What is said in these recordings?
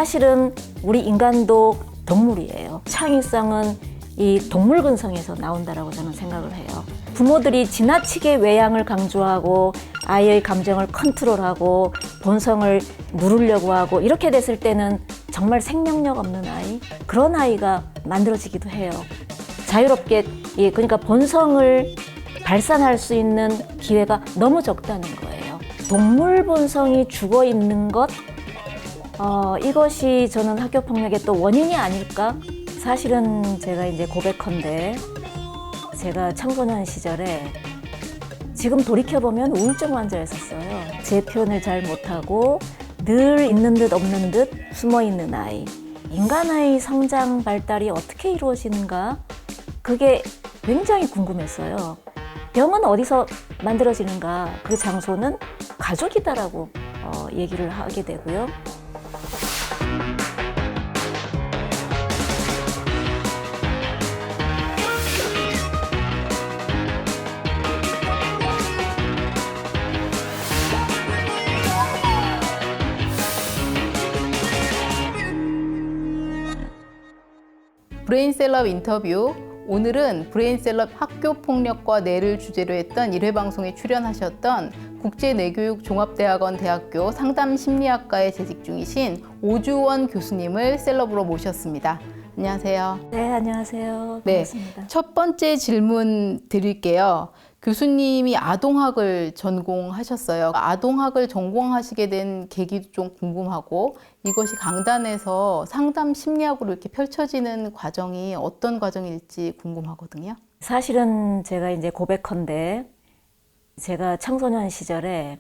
사실은 우리 인간도 동물이에요. 창의성은 이 동물 근성에서 나온다라고 저는 생각을 해요. 부모들이 지나치게 외양을 강조하고 아이의 감정을 컨트롤하고 본성을 누르려고 하고 이렇게 됐을 때는 정말 생명력 없는 아이, 그런 아이가 만들어지기도 해요. 자유롭게, 그러니까 본성을 발산할 수 있는 기회가 너무 적다는 거예요. 동물 본성이 죽어 있는 것, 이것이 저는 학교 폭력의 또 원인이 아닐까? 사실은 제가 이제 고백컨대 제가 청소년 시절에 지금 돌이켜보면 우울증 환자였었어요. 제 표현을 잘 못하고 늘 있는 듯 없는 듯 숨어있는 아이. 인간의 성장 발달이 어떻게 이루어지는가? 그게 굉장히 궁금했어요. 병은 어디서 만들어지는가? 그 장소는 가족이다라고 얘기를 하게 되고요. 브레인셀럽 인터뷰. 오늘은 브레인셀럽 학교폭력과 뇌를 주제로 했던 1회 방송에 출연하셨던 국제뇌교육종합대학원 대학교 상담심리학과에 재직 중이신 오주원 교수님을 셀럽으로 모셨습니다. 안녕하세요. 네, 안녕하세요. 네, 반갑습니다. 첫 번째 질문 드릴게요. 교수님이 아동학을 전공하셨어요. 아동학을 전공하시게 된 계기도 좀 궁금하고, 이것이 강단에서 상담 심리학으로 이렇게 펼쳐지는 과정이 어떤 과정일지 궁금하거든요. 사실은 제가 이제 고백컨대 제가 청소년 시절에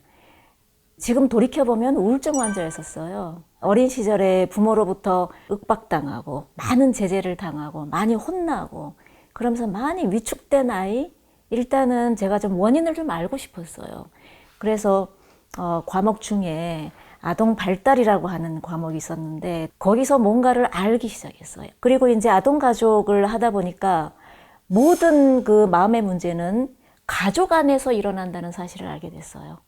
지금 돌이켜보면 우울증 환자였었어요. 어린 시절에 부모로부터 윽박당하고 많은 제재를 당하고 많이 혼나고 그러면서 많이 위축된 아이. 일단은 제가 좀 원인을 좀 알고 싶었어요. 그래서 과목 중에 아동 발달이라고 하는 과목이 있었는데 거기서 뭔가를 알기 시작했어요. 그리고 이제 아동 가족을 하다 보니까 모든 그 마음의 문제는 가족 안에서 일어난다는 사실을 알게 됐어요.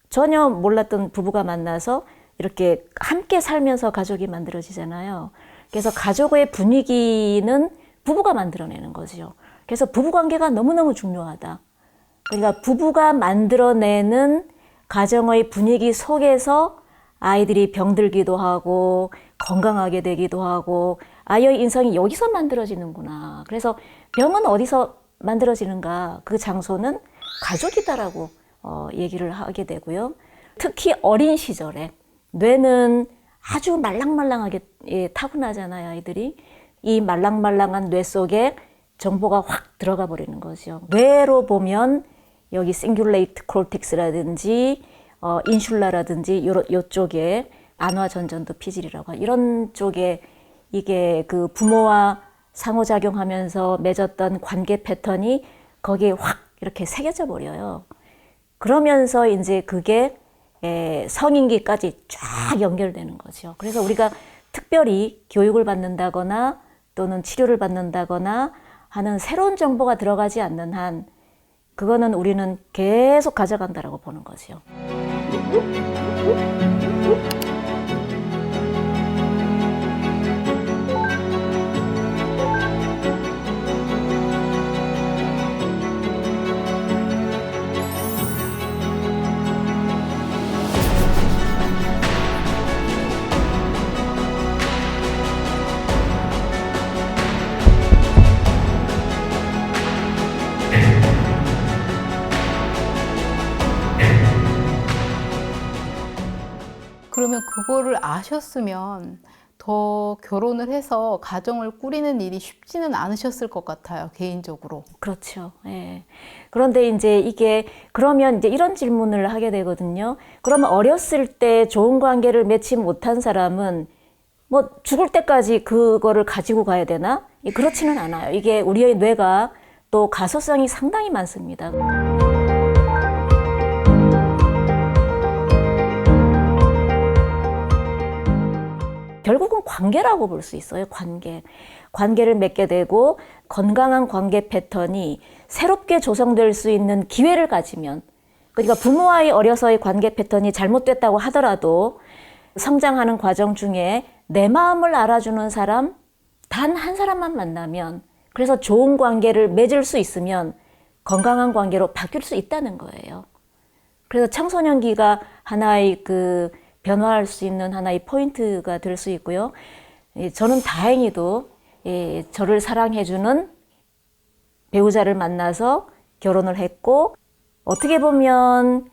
전혀 몰랐던 부부가 만나서 이렇게 함께 살면서 가족이 만들어지잖아요. 그래서 가족의 분위기는 부부가 만들어내는 거죠. 그래서 부부관계가 너무너무 중요하다. 그러니까 부부가 만들어내는 가정의 분위기 속에서 아이들이 병들기도 하고 건강하게 되기도 하고 아이의 인성이 여기서 만들어지는구나. 그래서 병은 어디서 만들어지는가? 그 장소는 가족이다라고 얘기를 하게 되고요. 특히 어린 시절에 뇌는 아주 말랑말랑하게 타고나잖아요, 아이들이. 이 말랑말랑한 뇌 속에 정보가 확 들어가 버리는 거죠. 뇌로 보면 여기 싱귤레이트 콜텍스라든지 인슐라라든지 요쪽에 안화전전도 피질이라고 이런 쪽에 이게 그 부모와 상호작용하면서 맺었던 관계 패턴이 거기에 확 이렇게 새겨져 버려요. 그러면서 이제 그게 성인기까지 쫙 연결되는 거죠. 그래서 우리가 특별히 교육을 받는다거나 또는 치료를 받는다거나 하는 새로운 정보가 들어가지 않는 한 그거는 우리는 계속 가져간다라고 보는 거죠. 그러면 그거를 아셨으면 더 결혼을 해서 가정을 꾸리는 일이 쉽지는 않으셨을 것 같아요, 개인적으로. 그렇죠. 예. 그런데 이제 이게 그러면 이제 이런 질문을 하게 되거든요. 그러면 어렸을 때 좋은 관계를 맺지 못한 사람은 뭐 죽을 때까지 그거를 가지고 가야 되나? 그렇지는 않아요. 이게 우리의 뇌가 또 가소성이 상당히 많습니다. 결국은 관계라고 볼 수 있어요. 관계를 맺게 되고 건강한 관계 패턴이 새롭게 조성될 수 있는 기회를 가지면, 그러니까 부모와의 어려서의 관계 패턴이 잘못됐다고 하더라도 성장하는 과정 중에 내 마음을 알아주는 사람 단 한 사람만 만나면, 그래서 좋은 관계를 맺을 수 있으면 건강한 관계로 바뀔 수 있다는 거예요. 그래서 청소년기가 하나의 변화할 수 있는 하나의 포인트가 될 수 있고요. 저는 다행히도 저를 사랑해주는 배우자를 만나서 결혼을 했고, 어떻게 보면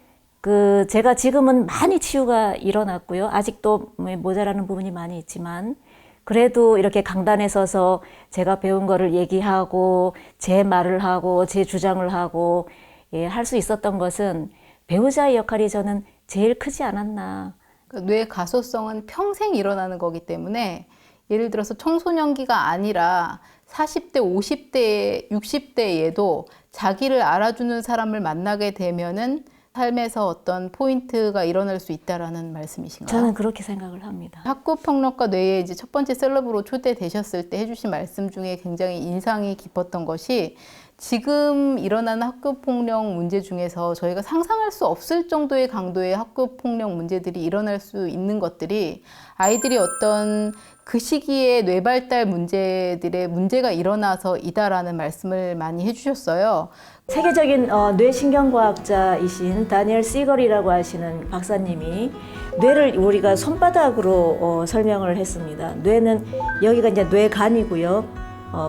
제가 지금은 많이 치유가 일어났고요. 아직도 모자라는 부분이 많이 있지만, 그래도 이렇게 강단에 서서 제가 배운 거를 얘기하고 제 말을 하고 제 주장을 하고 할 수 있었던 것은 배우자의 역할이 저는 제일 크지 않았나. 뇌 가소성은 평생 일어나는 거기 때문에 예를 들어서 청소년기가 아니라 40대, 50대, 60대에도 자기를 알아주는 사람을 만나게 되면은 삶에서 어떤 포인트가 일어날 수 있다라는 말씀이신가요? 저는 그렇게 생각을 합니다. 학교폭력과 뇌에 이제 첫 번째 셀럽으로 초대되셨을 때 해주신 말씀 중에 굉장히 인상이 깊었던 것이, 지금 일어나는 학교폭력 문제 중에서 저희가 상상할 수 없을 정도의 강도의 학교폭력 문제들이 일어날 수 있는 것들이 아이들이 어떤 그 시기에 뇌발달 문제들의 문제가 일어나서 이다라는 말씀을 많이 해주셨어요. 세계적인 뇌신경과학자이신 다니엘 시걸이라고 하시는 박사님이 뇌를 우리가 손바닥으로 설명을 했습니다. 뇌는 여기가 이제 뇌간이고요.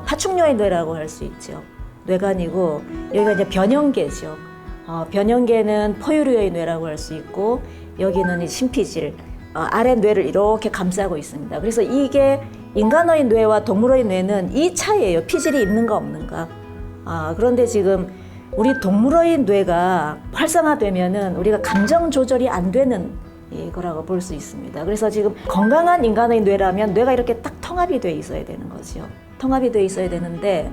파충류의 뇌라고 할 수 있죠. 뇌간이고, 여기가 이제 변형계죠. 변형계는 포유류의 뇌라고 할 수 있고, 여기는 이 심피질, 아래 뇌를 이렇게 감싸고 있습니다. 그래서 이게 인간의 뇌와 동물의 뇌는 이 차이예요. 피질이 있는가 없는가. 그런데 지금 우리 동물의 뇌가 활성화되면은 우리가 감정 조절이 안 되는 거라고 볼 수 있습니다. 그래서 지금 건강한 인간의 뇌라면 뇌가 이렇게 딱 통합이 돼 있어야 되는 거죠. 통합이 돼 있어야 되는데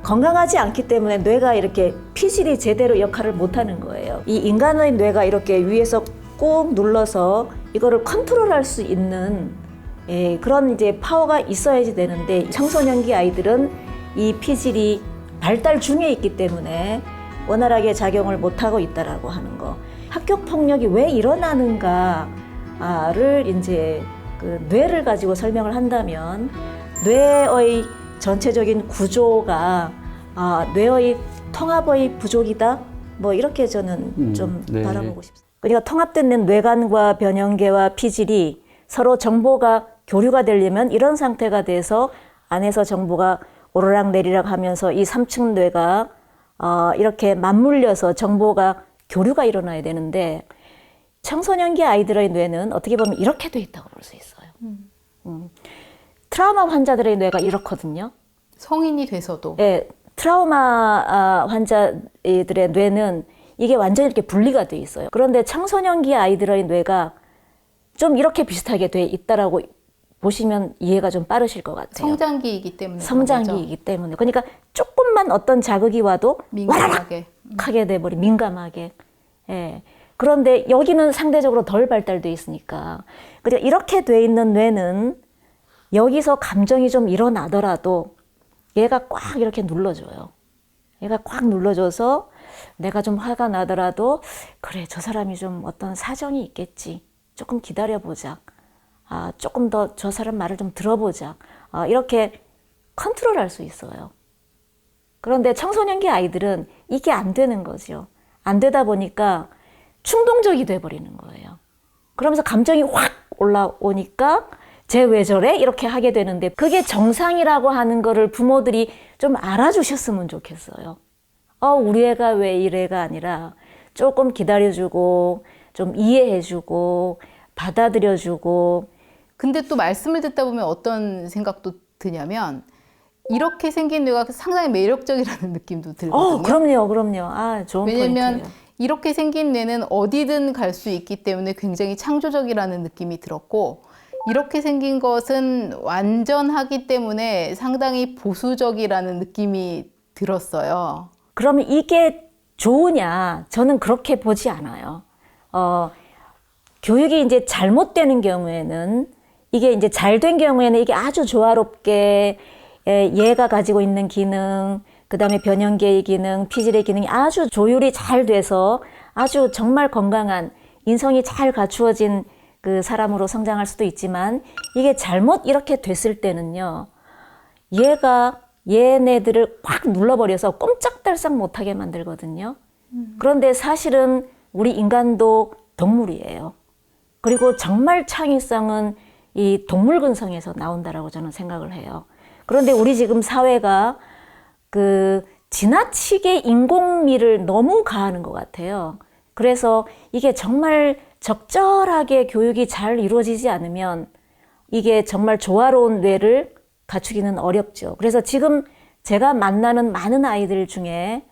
건강하지 않기 때문에 뇌가 이렇게 피질이 제대로 역할을 못 하는 거예요. 이 인간의 뇌가 이렇게 위에서 꾹 눌러서 이거를 컨트롤할 수 있는 그런 이제 파워가 있어야지 되는데, 청소년기 아이들은 이 피질이 발달 중에 있기 때문에 원활하게 작용을 못하고 있다라고 하는 거. 학교 폭력이 왜 일어나는가를 이제 뇌를 가지고 설명을 한다면, 뇌의 전체적인 구조가 뇌의 통합의 부족이다, 뭐 이렇게 저는 좀 네. 바라보고 싶습니다. 그러니까 통합된 뇌간과 변형계와 피질이 서로 정보가 교류가 되려면 이런 상태가 돼서 안에서 정보가 오르락 내리락 하면서 이 3층 뇌가 이렇게 맞물려서 정보가 교류가 일어나야 되는데, 청소년기 아이들의 뇌는 어떻게 보면 이렇게 돼 있다고 볼 수 있어요. 트라우마 환자들의 뇌가 이렇거든요. 성인이 돼서도. 네, 트라우마 환자들의 뇌는 이게 완전히 이렇게 분리가 돼 있어요. 그런데 청소년기 아이들의 뇌가 좀 이렇게 비슷하게 돼 있다라고 보시면 이해가 좀 빠르실 것 같아요. 성장기이기 때문에. 성장기이기 때문에. 그러니까 조금만 어떤 자극이 와도 민감하게. 하게 돼버리, 민감하게. 예. 그런데 여기는 상대적으로 덜 발달돼 있으니까. 그러니까 이렇게 돼 있는 뇌는 여기서 감정이 좀 일어나더라도 얘가 꽉 이렇게 눌러줘요. 얘가 꽉 눌러줘서 내가 좀 화가 나더라도, 그래, 저 사람이 좀 어떤 사정이 있겠지. 조금 기다려보자. 조금 더 저 사람 말을 좀 들어보자. 이렇게 컨트롤할 수 있어요. 그런데 청소년기 아이들은 이게 안 되는 거죠. 안 되다 보니까 충동적이 돼버리는 거예요. 그러면서 감정이 확 올라오니까 쟤 왜 저래? 이렇게 하게 되는데, 그게 정상이라고 하는 거를 부모들이 좀 알아주셨으면 좋겠어요. 우리 애가 왜 이래가 아니라 조금 기다려주고 좀 이해해주고 받아들여주고. 근데 또 말씀을 듣다 보면 어떤 생각도 드냐면, 이렇게 생긴 뇌가 상당히 매력적이라는 느낌도 들거든요. 그럼요. 좋은 왜냐면 포인트예요. 이렇게 생긴 뇌는 어디든 갈 수 있기 때문에 굉장히 창조적이라는 느낌이 들었고, 이렇게 생긴 것은 완전하기 때문에 상당히 보수적이라는 느낌이 들었어요. 그러면 이게 좋으냐? 저는 그렇게 보지 않아요. 교육이 이제 잘못되는 경우에는, 이게 이제 잘된 경우에는 이게 아주 조화롭게 얘가 가지고 있는 기능, 그 다음에 변형계의 기능, 피질의 기능이 아주 조율이 잘 돼서 아주 정말 건강한 인성이 잘 갖추어진 그 사람으로 성장할 수도 있지만 이게 잘못 이렇게 됐을 때는요. 얘네들을 확 눌러버려서 꼼짝달싹 못하게 만들거든요. 그런데 사실은 우리 인간도 동물이에요. 그리고 정말 창의성은 이 동물 근성에서 나온다라고 저는 생각을 해요. 그런데 우리 지금 사회가 그 지나치게 인공미를 너무 가하는 것 같아요. 그래서 이게 정말 적절하게 교육이 잘 이루어지지 않으면 이게 정말 조화로운 뇌를 갖추기는 어렵죠. 그래서 지금 제가 만나는 많은 아이들 중에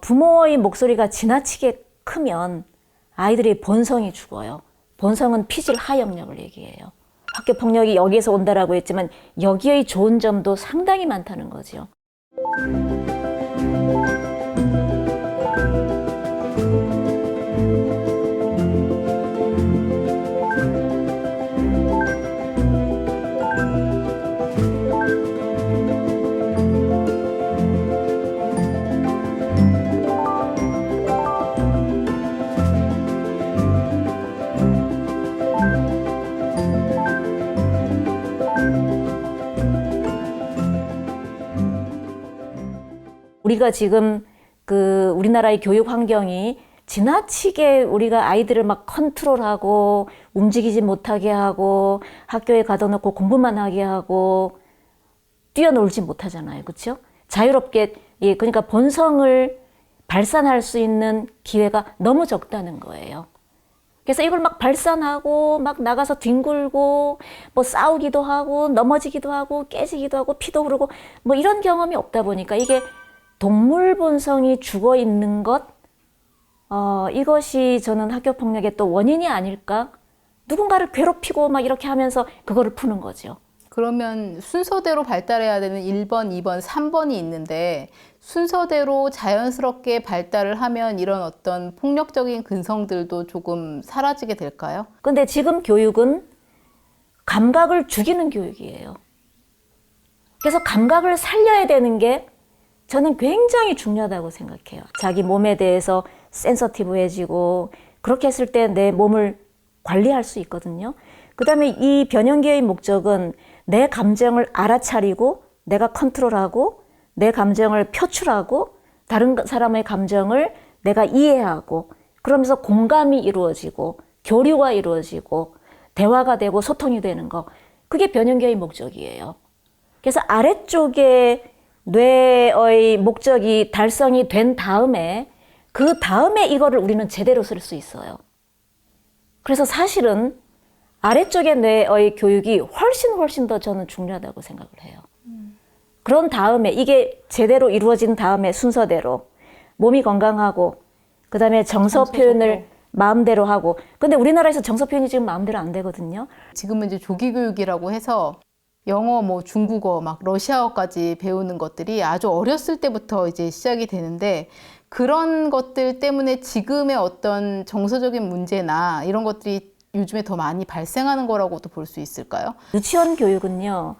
부모의 목소리가 지나치게 크면 아이들의 본성이 죽어요. 본성은 피질 하역력을 얘기해요. 학교 폭력이 여기에서 온다라고 했지만 여기의 좋은 점도 상당히 많다는 거죠. 우리가 지금 그 우리나라의 교육 환경이 지나치게 우리가 아이들을 막 컨트롤하고 움직이지 못하게 하고 학교에 가둬놓고 공부만 하게 하고 뛰어놀지 못하잖아요. 그렇죠? 자유롭게 그러니까 본성을 발산할 수 있는 기회가 너무 적다는 거예요. 그래서 이걸 막 발산하고 막 나가서 뒹굴고 뭐 싸우기도 하고 넘어지기도 하고 깨지기도 하고 피도 흐르고 뭐 이런 경험이 없다 보니까 이게 동물 본성이 죽어 있는 것, 이것이 저는 학교 폭력의 또 원인이 아닐까? 누군가를 괴롭히고 막 이렇게 하면서 그거를 푸는 거죠. 그러면 순서대로 발달해야 되는 1번, 2번, 3번이 있는데 순서대로 자연스럽게 발달을 하면 이런 어떤 폭력적인 근성들도 조금 사라지게 될까요? 근데 지금 교육은 감각을 죽이는 교육이에요. 그래서 감각을 살려야 되는 게 저는 굉장히 중요하다고 생각해요. 자기 몸에 대해서 센서티브해지고 그렇게 했을 때 내 몸을 관리할 수 있거든요. 그 다음에 이 변형계의 목적은 내 감정을 알아차리고 내가 컨트롤하고 내 감정을 표출하고 다른 사람의 감정을 내가 이해하고 그러면서 공감이 이루어지고 교류가 이루어지고 대화가 되고 소통이 되는 거, 그게 변형계의 목적이에요. 그래서 아래쪽에 뇌의 목적이 달성이 된 다음에 그 다음에 이거를 우리는 제대로 쓸 수 있어요. 그래서 사실은 아래쪽의 뇌의 교육이 훨씬 더 저는 중요하다고 생각을 해요. 그런 다음에 이게 제대로 이루어진 다음에 순서대로 몸이 건강하고 그 다음에 정서 표현을 마음대로 하고, 근데 우리나라에서 정서 표현이 지금 마음대로 안 되거든요. 지금은 이제 조기 교육이라고 해서 영어, 뭐 중국어, 막 러시아어까지 배우는 것들이 아주 어렸을 때부터 이제 시작이 되는데 그런 것들 때문에 지금의 어떤 정서적인 문제나 이런 것들이 요즘에 더 많이 발생하는 거라고도 볼 수 있을까요? 유치원 교육은요,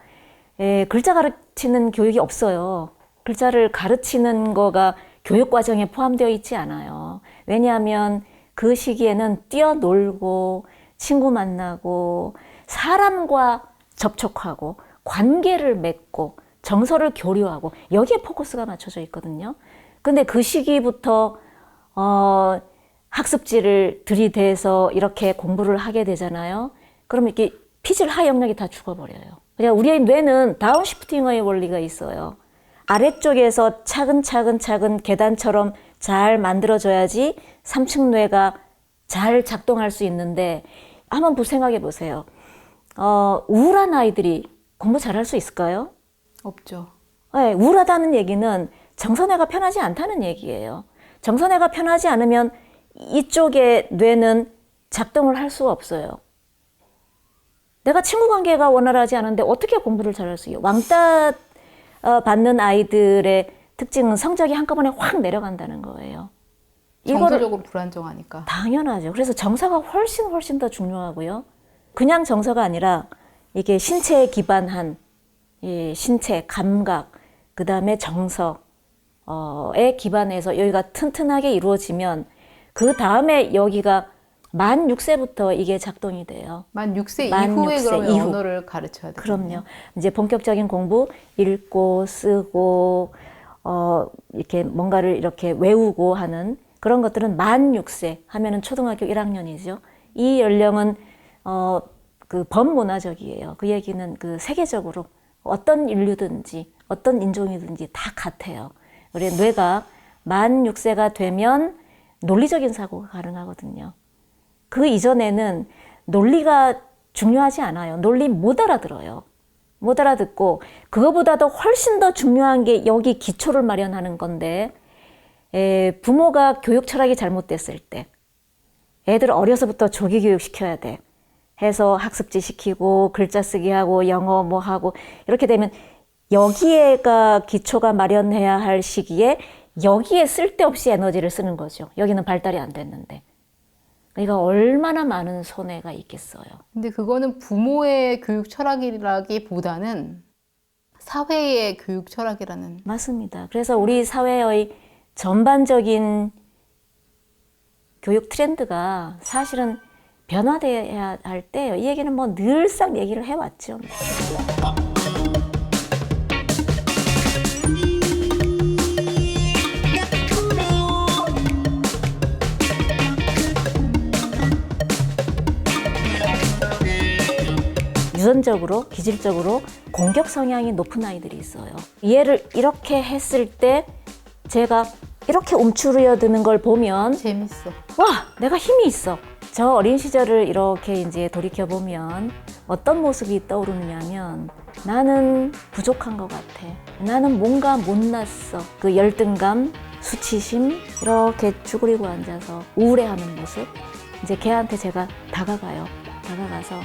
글자 가르치는 교육이 없어요. 글자를 가르치는 거가 교육 과정에 포함되어 있지 않아요. 왜냐하면 그 시기에는 뛰어놀고 친구 만나고 사람과 접촉하고 관계를 맺고 정서를 교류하고 여기에 포커스가 맞춰져 있거든요. 근데 그 시기부터 학습지를 들이대서 이렇게 공부를 하게 되잖아요. 그러면 이렇게 피질 하역력이 다 죽어버려요. 그냥 우리의 뇌는 다운시프팅의 원리가 있어요. 아래쪽에서 차근차근 계단처럼 잘 만들어져야지 3층 뇌가 잘 작동할 수 있는데, 한번 생각해 보세요. 우울한 아이들이 공부 잘할 수 있을까요? 없죠. 네, 우울하다는 얘기는 정서뇌가 편하지 않다는 얘기예요. 정서뇌가 편하지 않으면 이쪽의 뇌는 작동을 할 수가 없어요. 내가 친구 관계가 원활하지 않은데 어떻게 공부를 잘할 수 있어요? 왕따 받는 아이들의 특징은 성적이 한꺼번에 확 내려간다는 거예요. 정서적으로 불안정하니까. 당연하죠. 그래서 정서가 훨씬 더 중요하고요. 그냥 정서가 아니라 이게 신체에 기반한 신체, 감각, 그 다음에 정서에 기반해서 여기가 튼튼하게 이루어지면 그 다음에 여기가 만 6세부터 이게 작동이 돼요. 만 6세 만 이후에 6세 그러면 이후. 언어를 가르쳐야 돼요. 그럼요. 이제 본격적인 공부, 읽고 쓰고 이렇게 뭔가를 이렇게 외우고 하는 그런 것들은 만 6세 하면은 초등학교 1학년이죠. 이 연령은 그 범문화적이에요. 그 얘기는 그 세계적으로 어떤 인류든지 어떤 인종이든지 다 같아요. 우리 뇌가 만 6세가 되면 논리적인 사고가 가능하거든요. 그 이전에는 논리가 중요하지 않아요. 논리 못 알아들어요. 못 알아듣고 그거보다도 훨씬 더 중요한 게 여기 기초를 마련하는 건데 부모가 교육 철학이 잘못됐을 때 애들 어려서부터 조기 교육 시켜야 돼. 해서 학습지 시키고 글자 쓰기 하고 영어 뭐 하고 이렇게 되면 여기에가 기초가 마련해야 할 시기에 여기에 쓸데없이 에너지를 쓰는 거죠. 여기는 발달이 안 됐는데. 그러니까 얼마나 많은 손해가 있겠어요. 근데 그거는 부모의 교육 철학이라기보다는 사회의 교육 철학이라는. 맞습니다. 그래서 우리 사회의 전반적인 교육 트렌드가 사실은 변화돼야 할 때 이 얘기는 뭐 늘상 얘기를 해왔죠. 유전적으로, 기질적으로 공격 성향이 높은 아이들이 있어요. 얘를 이렇게 했을 때 제가 이렇게 움츠러드는 걸 보면 재밌어. 와, 내가 힘이 있어. 저 어린 시절을 이렇게 이제 돌이켜보면 어떤 모습이 떠오르느냐면 나는 부족한 것 같아. 나는 뭔가 못났어. 그 열등감, 수치심, 이렇게 쭈그리고 앉아서 우울해하는 모습. 이제 걔한테 제가 다가가요. 다가가서